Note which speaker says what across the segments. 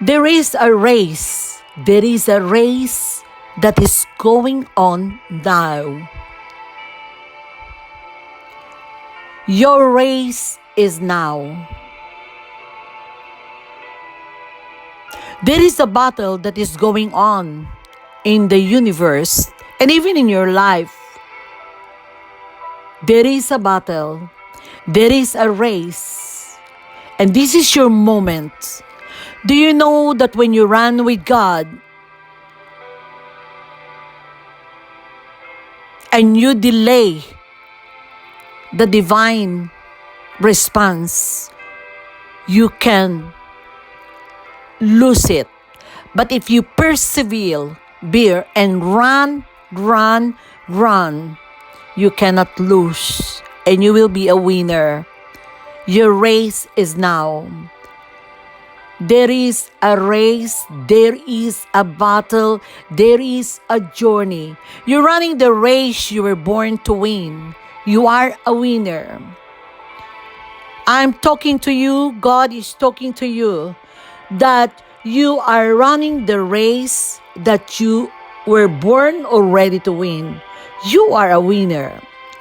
Speaker 1: There is a race. There is a race that is going on now. Your race is now. There is a battle that is going on in the universe and even in your life. There is a battle. There is a race. And this is your moment. Do you know that when you run with God and you delay the divine response, you can lose it. But if you persevere, bear, and run, you cannot lose, and you will be a winner. Your race is now. There is a race, there is a battle, there is a journey. You're running the race you were born to win. You are a winner. I'm talking to you, God is talking to you, that you are running the race that you were born already to win. You are a winner,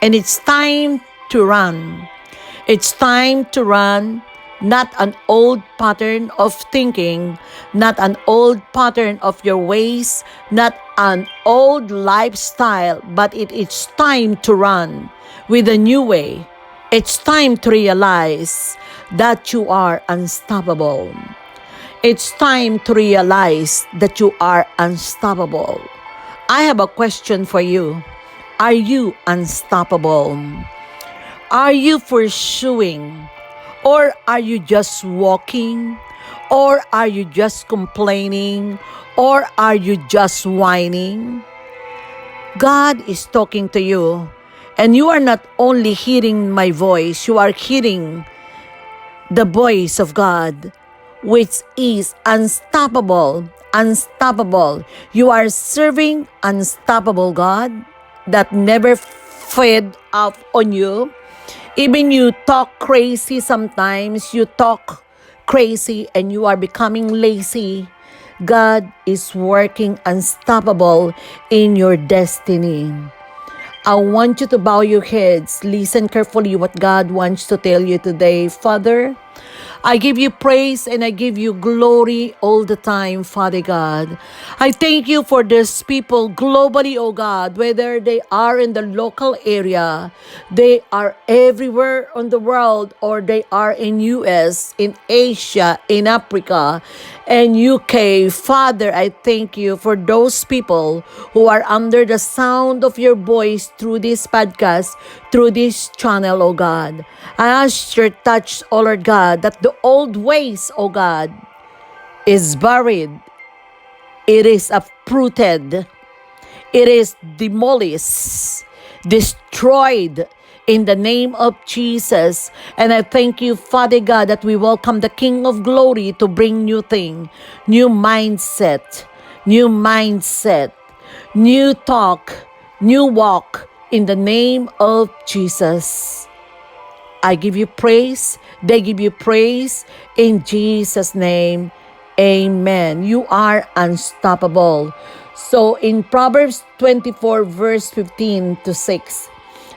Speaker 1: and it's time to run. It's time to run. Not an old pattern of thinking, not an old pattern of your ways, not an old lifestyle, but it is time to run with a new way. It's time to realize that you are unstoppable. It's time to realize that you are unstoppable. I have a question for you. Are you unstoppable? Are you pursuing? Or are you just walking? Or are you just complaining? Or are you just whining? God is talking to you. And you are not only hearing my voice, you are hearing the voice of God, which is unstoppable. Unstoppable. You are serving unstoppable God that never fed up on you. Even you talk crazy sometimes, you talk crazy and you are becoming lazy. God is working unstoppable in your destiny. I want you to bow your heads. Listen carefully what God wants to tell you today. Father, I give you praise and I give you glory all the time, Father God. I thank you for these people globally, oh God, whether they are in the local area, they are everywhere on the world, or they are in US, in Asia, in Africa, and UK. Father, I thank you for those people who are under the sound of your voice through this podcast, through this channel, oh God. I ask your touch, oh Lord God, that the old ways, oh God, is buried. It is uprooted. It is demolished, destroyed in the name of Jesus. And I thank you, Father God, that we welcome the King of Glory to bring new thing, new mindset, new talk, new walk in the name of Jesus. I give you praise. They give you praise. In Jesus' name, amen. You are unstoppable. So in Proverbs 24, verse 15 to 6,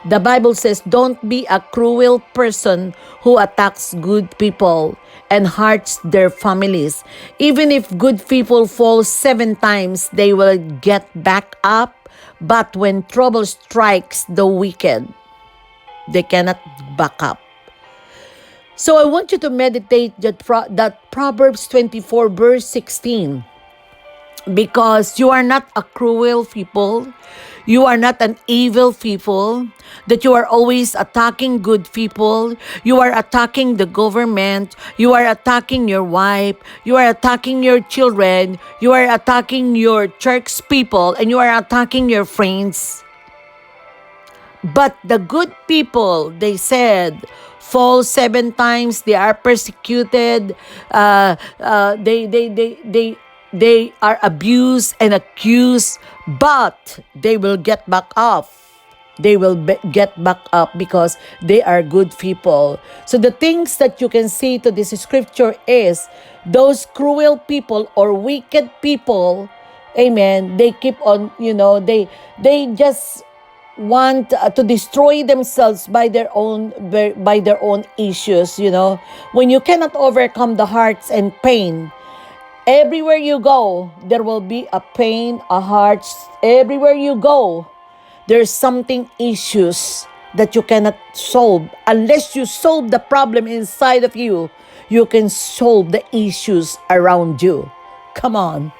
Speaker 1: the Bible says, don't be a cruel person who attacks good people and hurts their families. Even if good people fall 7 times, they will get back up. But when trouble strikes the wicked, they cannot back up. So I want you to meditate that Proverbs 24 verse 16, because you are not a cruel people. You are not an evil people, that you are always attacking good people. You are attacking the government. You are attacking your wife. You are attacking your children. You are attacking your church people, and you are attacking your friends. But the good people, they said, fall 7 times. They are persecuted. They are abused and accused, but they will get back up. they will get back up because they are good people. So the things that you can see to this scripture is those cruel people or wicked people, amen, they keep on, they just want to destroy themselves by their own issues. When you cannot overcome the hearts and pain, everywhere you go there will be a pain, a heart. Everywhere you go there's something issues that you cannot solve. Unless you solve the problem inside of you, you can solve the issues around you. Come on.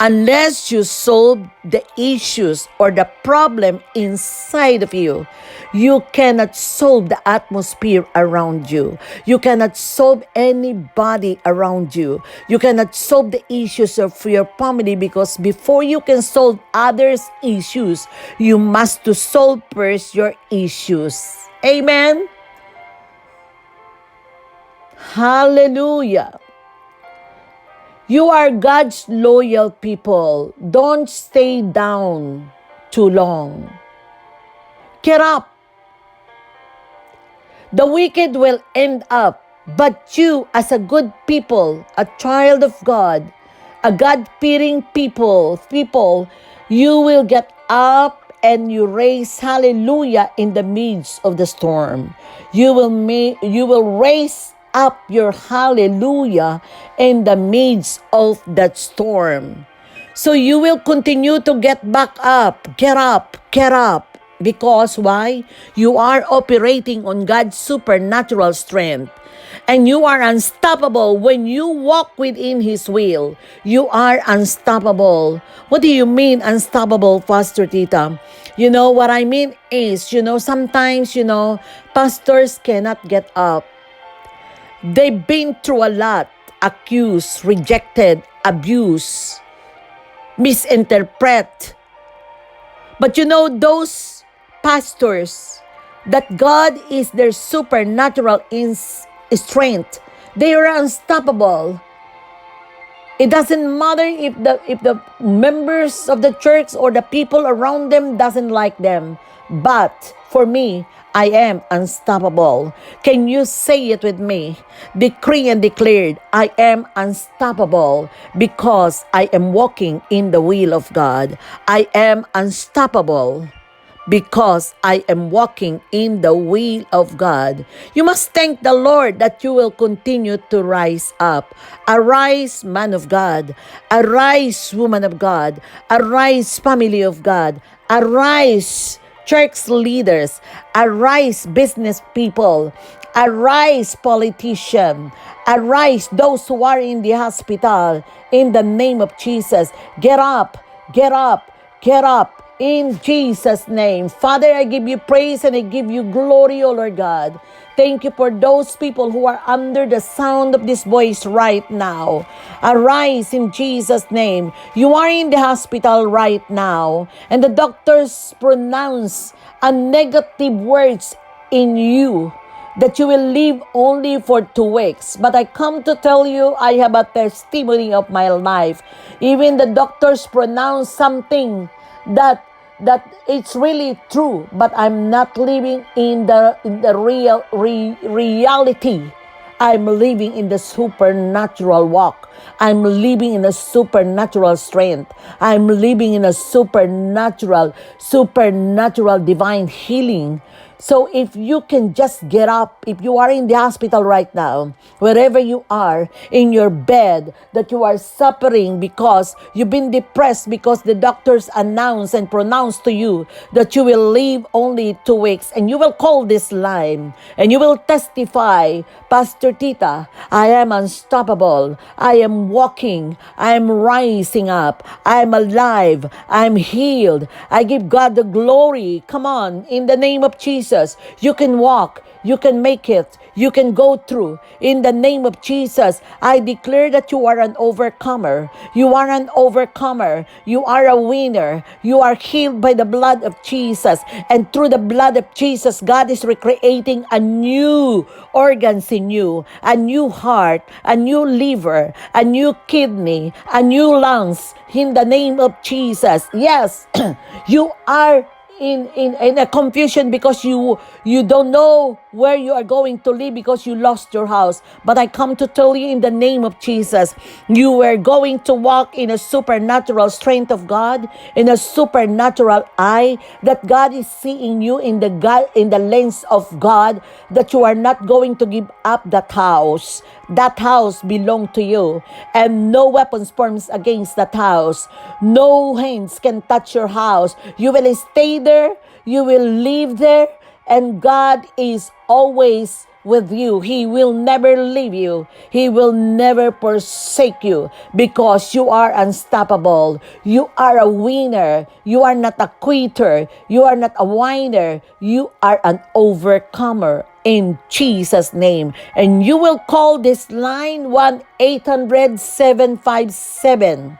Speaker 1: Unless you solve the issues or the problem inside of you, you cannot solve the atmosphere around you. You cannot solve anybody around you. You cannot solve the issues of your family, because before you can solve others' issues, you must to solve first your issues. Amen? Hallelujah. You are God's loyal people. Don't stay down too long. Get up. The wicked will end up, but you as a good people, a child of God, a God-fearing people, you will get up and you raise hallelujah in the midst of the storm. You will raise up your hallelujah in the midst of that storm. So you will continue to get back up. Get up, get up. Because why? You are operating on God's supernatural strength. And you are unstoppable when you walk within His will. You are unstoppable. What do you mean unstoppable, Pastor Tita? What I mean is, sometimes, pastors cannot get up. They've been through a lot. Accused, rejected, abused, misinterpret. But those pastors that God is their supernatural strength, they are unstoppable. It doesn't matter if the members of the church or the people around them doesn't like them. But for me, I am unstoppable. Can you say it with me? Decree and declared, I am unstoppable because I am walking in the will of God. I am unstoppable because I am walking in the will of God. You must thank the Lord that you will continue to rise up. Arise, man of God. Arise, woman of God. Arise, family of God. Arise, church leaders. Arise, business people. Arise, politician. Arise, those who are in the hospital. In the name of Jesus, get up, get up, get up. In Jesus' name. Father, I give you praise and I give you glory, O Lord God. Thank you for those people who are under the sound of this voice right now. Arise in Jesus' name. You are in the hospital right now, and the doctors pronounce a negative words in you that you will live only for 2 weeks. But I come to tell you, I have a testimony of my life. Even the doctors pronounce something that it's really true, but I'm not living in the reality. I'm living in the supernatural walk. I'm living in a supernatural strength. I'm living in a supernatural divine healing. So if you can just get up, if you are in the hospital right now, wherever you are, in your bed, that you are suffering because you've been depressed because the doctors announce and pronounce to you that you will live only 2 weeks, and you will call this line and you will testify, Pastor Tita, I am unstoppable. I am walking. I am rising up. I am alive. I am healed. I give God the glory. Come on, in the name of Jesus. You can walk, you can make it, you can go through. In the name of Jesus, I declare that you are an overcomer. You are an overcomer. You are a winner. You are healed by the blood of Jesus. And through the blood of Jesus, God is recreating a new organs in you, a new heart, a new liver, a new kidney, a new lungs. In the name of Jesus. Yes, you are in a confusion because you don't know where you are going to live because you lost your house. But I come to tell you in the name of Jesus, you are going to walk in a supernatural strength of God, in a supernatural eye, that God is seeing you in the lens of God, that you are not going to give up that house. That house belongs to you, and no weapons forms against that house. No hands can touch your house. You will stay there, you will live there, and God is always with you. He will never leave you. He will never forsake you, because you are unstoppable. You are a winner. You are not a quitter. You are not a whiner. You are an overcomer in Jesus' name. And you will call this line 1-800-757